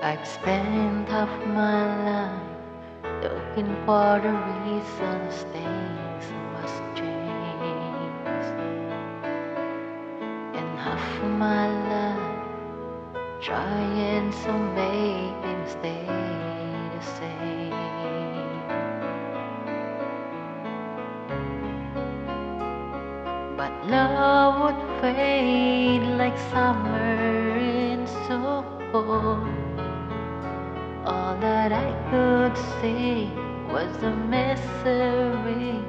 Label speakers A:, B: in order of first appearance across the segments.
A: I've spent half my life looking for the reasons things must change, and half my life trying to make them stay the same. But love would fade like summer into fall. All that I could see was the misery.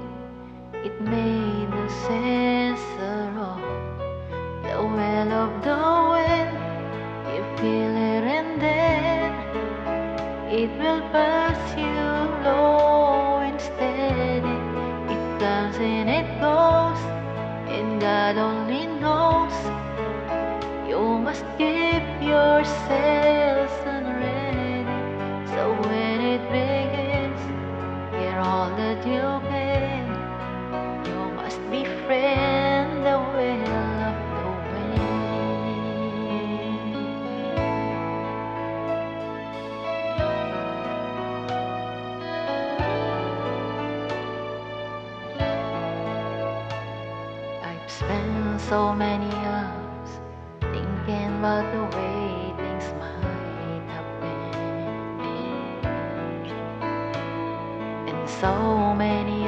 A: It made no sense at all. The well of the wind, you feel it and then it will pass you low instead. It comes and it goes, and God only knows. You must give yourselves unready. So when it begins, get all that you can. You must befriend the will of the wind. I've spent so many hours thinking about the way things might have been, and so many